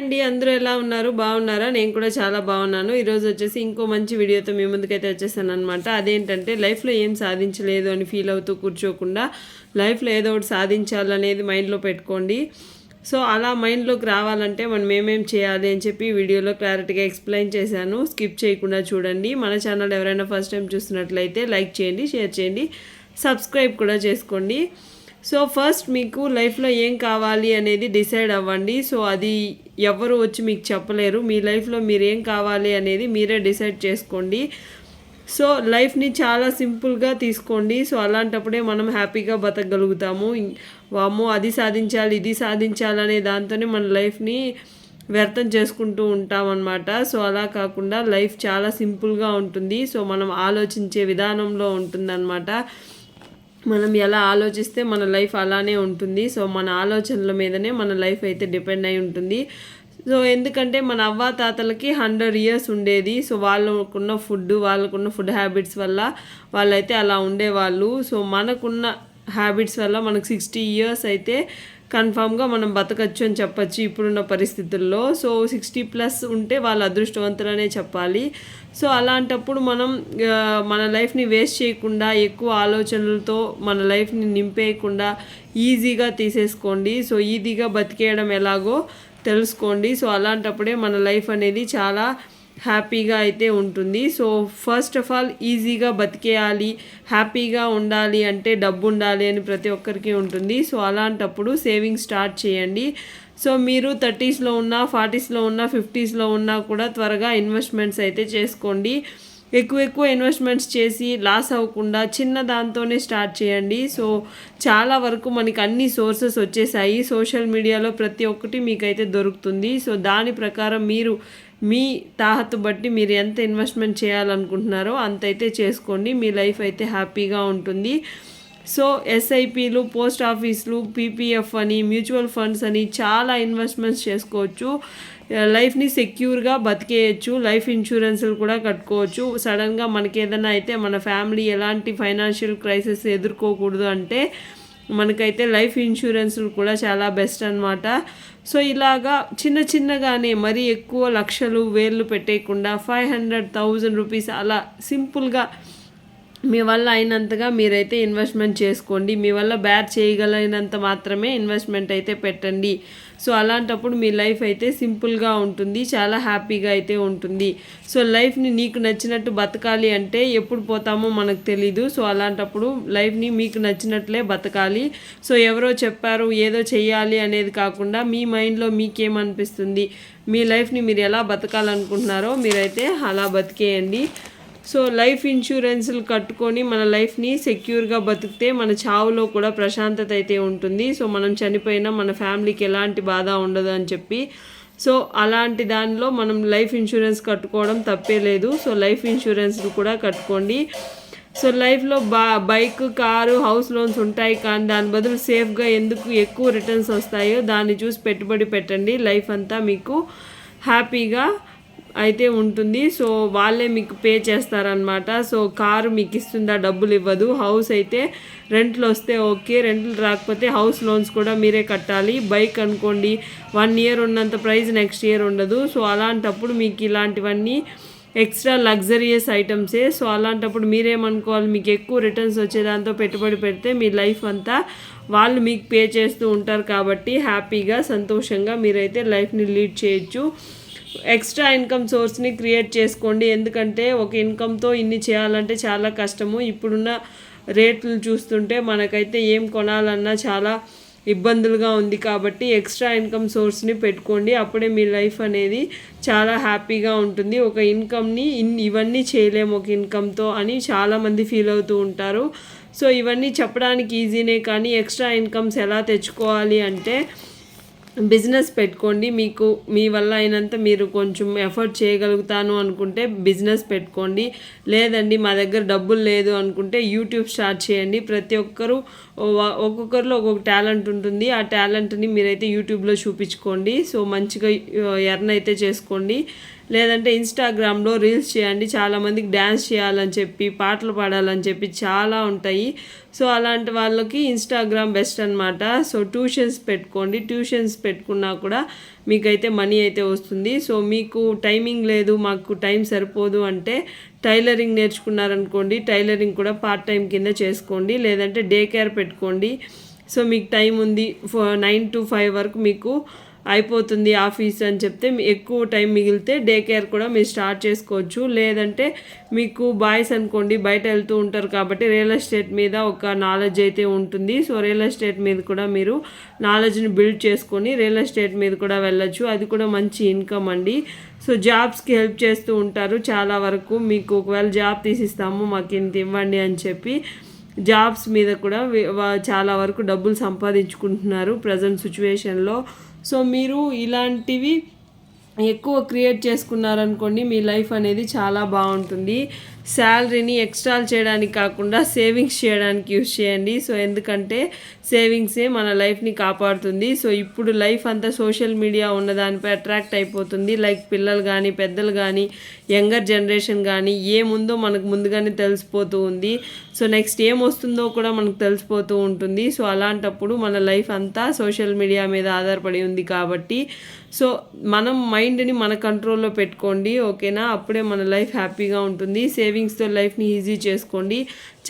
అండి. అందరూ ఎలా ఉన్నారు? బాగున్నారా? నేను కూడా చాలా బాగున్నాను. ఈరోజు వచ్చేసి ఇంకో మంచి వీడియోతో మీ ముందుకైతే వచ్చేసాననమాట. అదేంటంటే లైఫ్‌లో ఏం సాధించలేదు అని ఫీల్ అవుతూ కూర్చోకుండా లైఫ్‌లో ఏదో ఒకటి సాధించాలనేది మైండ్‌లో పెట్టుకోండి. సో, అలా మైండ్‌లోకి రావాలంటే మనం ఏమేం చేయాలి అని చెప్పి వీడియోలో క్లారిటీగా ఎక్స్‌ప్లెయిన్ చేశాను. స్కిప్ చేయకుండా చూడండి. మన ఛానల్ ఎవరైనా ఫస్ట్ టైం చూస్తున్నట్లయితే లైక్ చేయండి, షేర్ చేయండి, సబ్స్క్రైబ్ కూడా చేసుకోండి. సో ఫస్ట్ మీకు లైఫ్లో ఏం కావాలి అనేది డిసైడ్ అవ్వండి. సో అది ఎవరు వచ్చి మీకు చెప్పలేరు. మీ లైఫ్లో మీరు ఏం కావాలి అనేది మీరే డిసైడ్ చేసుకోండి. సో లైఫ్ని చాలా సింపుల్గా తీసుకోండి. సో అలాంటప్పుడే మనం హ్యాపీగా బతకగలుగుతాము. వామ్మో అది సాధించాలి, ఇది సాధించాలనే దాంతోనే మన లైఫ్ని వ్యర్థం చేసుకుంటూ ఉంటామన్నమాట. సో అలా కాకుండా లైఫ్ చాలా సింపుల్గా ఉంటుంది. సో మనం ఆలోచించే విధానంలో ఉంటుందన్నమాట. మనం ఎలా ఆలోచిస్తే మన లైఫ్ అలానే ఉంటుంది. సో మన ఆలోచనల మీదనే మన లైఫ్ అయితే డిపెండ్ అయి ఉంటుంది. సో ఎందుకంటే మన అవ్వ తాతలకి 100 ఇయర్స్ ఉండేది. సో వాళ్ళకున్న వాళ్ళకున్న ఫుడ్ హ్యాబిట్స్ వల్ల వాళ్ళైతే అలా ఉండేవాళ్ళు. సో మనకున్న హ్యాబిట్స్ వల్ల మనకు 60 ఇయర్స్ అయితే కన్ఫామ్గా మనం బతకచ్చు అని చెప్పచ్చు ఇప్పుడున్న పరిస్థితుల్లో. సో 60+ ఉంటే వాళ్ళ అదృష్టవంతులనే చెప్పాలి. సో అలాంటప్పుడు మనం మన లైఫ్ని వేస్ట్ చేయకుండా ఎక్కువ ఆలోచనలతో మన లైఫ్ని నింపేయకుండా ఈజీగా తీసేసుకోండి. సో ఈజీగా బతికేయడం ఎలాగో తెలుసుకోండి. సో అలాంటప్పుడే మన లైఫ్ అనేది చాలా హ్యాపీగా అయితే ఉంటుంది. సో ఫస్ట్ ఆఫ్ ఆల్ ఈజీగా బతికేయాలి, హ్యాపీగా ఉండాలి అంటే డబ్బు ఉండాలి అని ప్రతి ఒక్కరికి ఉంటుంది. సో అలాంటప్పుడు సేవింగ్ స్టార్ట్ చేయండి. సో మీరు 30స్లో ఉన్నా, 40స్లో ఉన్నా, 50స్లో ఉన్నా కూడా త్వరగా ఇన్వెస్ట్మెంట్స్ అయితే చేసుకోండి. ఎక్కువ ఇన్వెస్ట్మెంట్స్ చేసి లాస్ అవ్వకుండా చిన్న దాంతోనే స్టార్ట్ చేయండి. సో చాలా వరకు మనకి అన్ని సోర్సెస్ వచ్చేసాయి. సోషల్ మీడియాలో ప్రతి ఒక్కటి మీకైతే దొరుకుతుంది. సో దాని ప్రకారం మీరు మీ తాహతు బట్టి మీరు ఎంత ఇన్వెస్ట్మెంట్ చేయాలనుకుంటున్నారో అంతైతే చేసుకోండి. మీ లైఫ్ అయితే హ్యాపీగా ఉంటుంది. సో ఎస్ఐపిలు, పోస్ట్ ఆఫీసులు, పీపీఎఫ్ అని, మ్యూచువల్ ఫండ్స్ అని చాలా ఇన్వెస్ట్మెంట్స్ చేసుకోవచ్చు. లైఫ్ని సెక్యూర్గా బతికేయచ్చు. లైఫ్ ఇన్సూరెన్స్లు కూడా కట్టుకోవచ్చు. సడన్గా మనకి ఏదైనా అయితే మన ఫ్యామిలీ ఎలాంటి ఫైనాన్షియల్ క్రైసిస్ ఎదుర్కోకూడదు అంటే మనకైతే లైఫ్ ఇన్సూరెన్స్లు కూడా చాలా బెస్ట్ అనమాట. సో ఇలాగా చిన్నగానే మరీ ఎక్కువ లక్షలు వేళ్ళు పెట్టేయకుండా 500,000 రూపీస్ అలా సింపుల్గా మీ వల్ల అయినంతగా మీరైతే ఇన్వెస్ట్మెంట్ చేసుకోండి. మీ వల్ల బేర్ చేయగలిగినంత మాత్రమే ఇన్వెస్ట్మెంట్ అయితే పెట్టండి. సో అలాంటప్పుడు మీ లైఫ్ అయితే సింపుల్గా ఉంటుంది, చాలా హ్యాపీగా అయితే ఉంటుంది. సో లైఫ్ని నీకు నచ్చినట్టు బతకాలి అంటే ఎప్పుడు పోతామో మనకు తెలీదు. సో అలాంటప్పుడు లైఫ్ని మీకు నచ్చినట్లే బతకాలి. సో ఎవరో చెప్పారు ఏదో చెయ్యాలి అనేది కాకుండా మీ మైండ్లో మీకేమనిపిస్తుంది, మీ లైఫ్ని మీరు ఎలా బతకాలనుకుంటున్నారో మీరైతే అలా బతికేయండి. సో లైఫ్ ఇన్సూరెన్స్లు కట్టుకొని మన లైఫ్ని సెక్యూర్గా బతికితే మన చావులో కూడా ప్రశాంతత అయితే ఉంటుంది. సో మనం చనిపోయినా మన ఫ్యామిలీకి ఎలాంటి బాధ ఉండదు అని చెప్పి, సో అలాంటి దానిలో మనం లైఫ్ ఇన్సూరెన్స్ కట్టుకోవడం తప్పే లేదు. సో లైఫ్ ఇన్సూరెన్స్లు కూడా కట్టుకోండి. సో లైఫ్లో బైక్, కారు, హౌస్ లోన్స్ ఉంటాయి, కానీ దాని బదులు సేఫ్గా ఎందుకు ఎక్కువ రిటర్న్స్ వస్తాయో దాన్ని చూసి పెట్టుబడి పెట్టండి. లైఫ్ అంతా మీకు హ్యాపీగా అయితే ఉంటుంది. సో వాళ్ళే మీకు పే చేస్తారనమాట. సో కారు మీకు ఇస్తుందా, డబ్బులు ఇవ్వదు. హౌస్ అయితే రెంట్లు వస్తే ఓకే, రెంట్లు రాకపోతే హౌస్ లోన్స్ కూడా మీరే కట్టాలి. బైక్ అనుకోండి 1 ఇయర్ ఉన్నంత ప్రైస్ నెక్స్ట్ ఇయర్ ఉండదు. సో అలాంటప్పుడు మీకు ఇలాంటివన్నీ ఎక్స్ట్రా లగ్జరియస్ ఐటమ్సే. సో అలాంటప్పుడు మీరేమనుకోవాలి, మీకు ఎక్కువ రిటర్న్స్ వచ్చేదాంతో పెట్టుబడి పెడితే మీ లైఫ్ అంతా వాళ్ళు మీకు పే చేస్తూ ఉంటారు. కాబట్టి హ్యాపీగా సంతోషంగా మీరైతే లైఫ్ని లీడ్ చేయొచ్చు. ఎక్స్ట్రా ఇన్కమ్ సోర్స్ని క్రియేట్ చేసుకోండి. ఎందుకంటే ఒక ఇన్కమ్తో ఇన్ని చేయాలంటే చాలా కష్టము. ఇప్పుడున్న రేట్లు చూస్తుంటే మనకైతే ఏం కొనాలన్నా చాలా ఇబ్బందులుగా ఉంది. కాబట్టి ఎక్స్ట్రా ఇన్కమ్ సోర్స్ని పెట్టుకోండి. అప్పుడే మీ లైఫ్ అనేది చాలా హ్యాపీగా ఉంటుంది. ఒక ఇన్కమ్ని ఇవన్నీ చేయలేము ఒక ఇన్కమ్తో అని చాలామంది ఫీల్ అవుతూ ఉంటారు. సో ఇవన్నీ చెప్పడానికి ఈజీనే, కానీ ఎక్స్ట్రా ఇన్కమ్స్ ఎలా తెచ్చుకోవాలి అంటే బిజినెస్ పెట్టుకోండి. మీకు మీ వల్ల అయినంత మీరు కొంచెం ఎఫర్ట్ చేయగలుగుతాను అనుకుంటే బిజినెస్ పెట్టుకోండి. లేదండి మా దగ్గర డబ్బులు లేదు అనుకుంటే యూట్యూబ్ స్టార్ట్ చేయండి. ప్రతి ఒక్కరూ ఒక్కొక్కరిలో ఒక్కొక్క టాలెంట్ ఉంటుంది. ఆ టాలెంట్ని మీరైతే యూట్యూబ్లో చూపించుకోండి. సో మంచిగా ఎర్న్ అయితే చేసుకోండి. లేదంటే ఇన్స్టాగ్రామ్లో రీల్స్ చేయండి. చాలామందికి డ్యాన్స్ చేయాలని చెప్పి, పాటలు పాడాలని చెప్పి చాలా ఉంటాయి. సో అలాంటి వాళ్ళకి ఇన్స్టాగ్రామ్ బెస్ట్ అనమాట. సో ట్యూషన్స్ పెట్టుకోండి. ట్యూషన్స్ పెట్టుకున్నా కూడా మీకైతే మనీ అయితే వస్తుంది. సో మీకు టైమింగ్ లేదు, మాకు టైం సరిపోదు అంటే టైలరింగ్ నేర్చుకున్నారనుకోండి, టైలరింగ్ కూడా పార్ట్ టైం కింద చేసుకోండి. లేదంటే డే కేర్ పెట్టుకోండి. సో మీకు టైం ఉంది, 9 to 5 వరకు మీకు అయిపోతుంది ఆఫీస్ అని చెప్తే ఎక్కువ టైం మిగిలితే డే కేర్ కూడా మీరు స్టార్ట్ చేసుకోవచ్చు. లేదంటే మీకు బాయ్స్ అనుకోండి, బయట వెళ్తూ ఉంటారు కాబట్టి రియల్ ఎస్టేట్ మీద ఒక నాలెడ్జ్ అయితే ఉంటుంది. సో రియల్ ఎస్టేట్ మీద కూడా మీరు నాలెడ్జ్ని బిల్డ్ చేసుకొని రియల్ ఎస్టేట్ మీద కూడా వెళ్ళొచ్చు. అది కూడా మంచి ఇన్కమ్ అండి. సో జాబ్స్కి హెల్ప్ చేస్తూ ఉంటారు చాలా వరకు. మీకు ఒకవేళ జాబ్ తీసిస్తాము మాకు ఇంత ఇవ్వండి అని చెప్పి జాబ్స్ మీద కూడా చాలా వరకు డబ్బులు సంపాదించుకుంటున్నారు ప్రజెంట్ సిచ్యువేషన్లో. సో మీరు ఇలాంటివి ఎక్కువ క్రియేట్ చేసుకున్నారనుకోండి, మీ లైఫ్ అనేది చాలా బాగుంటుంది. శాలరీని ఎక్స్ట్రా చేయడానికి కాకుండా సేవింగ్స్ చేయడానికి యూస్ చేయండి. సో ఎందుకంటే సేవింగ్సే మన లైఫ్ని కాపాడుతుంది. సో ఇప్పుడు లైఫ్ అంతా సోషల్ మీడియా ఉన్నదానిపై అట్రాక్ట్ అయిపోతుంది. లైక్ పిల్లలు కానీ, పెద్దలు కానీ, యంగర్ జనరేషన్ కానీ ఏముందో మనకు ముందుగానే తెలిసిపోతూ ఉంది. సో నెక్స్ట్ ఏం వస్తుందో కూడా మనకు తెలిసిపోతూ ఉంటుంది. సో అలాంటప్పుడు మన లైఫ్ అంతా సోషల్ మీడియా మీద ఆధారపడి ఉంది కాబట్టి సో మనం మైండ్ని మన కంట్రోల్లో పెట్టుకోండి, ఓకేనా? అప్పుడే మన లైఫ్ హ్యాపీగా ఉంటుంది. సేవింగ్స్తో లైఫ్ని ఈజీ చేసుకోండి,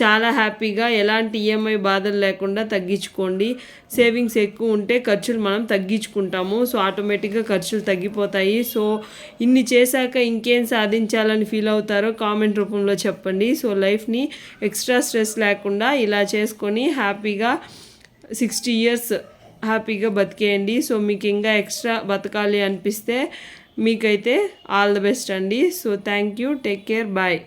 చాలా హ్యాపీగా, ఎలాంటి ఈఎంఐ బాధలు లేకుండా తగ్గించుకోండి. సేవింగ్స్ ఎక్కువ ఉంటే ఖర్చులు మనం తగ్గించుకుంటాము. సో ఆటోమేటిక్గా ఖర్చులు తగ్గిపోతాయి. సో ఇన్ని చేశాక ఇంకేం సాధించాలని ఫీల్ అవుతారో కామెంట్ రూపంలో చెప్పండి. సో లైఫ్ని ఎక్స్ట్రా స్ట్రెస్ లేకుండా ఇలా చేసుకొని హ్యాపీగా 60 years హ్యాపీగా బతికేయండి. సో మీకు ఇంకా ఎక్స్ట్రా బతకాలి అనిపిస్తే మీకైతే ఆల్ ద బెస్ట్ అండి. So thank you, take care, bye.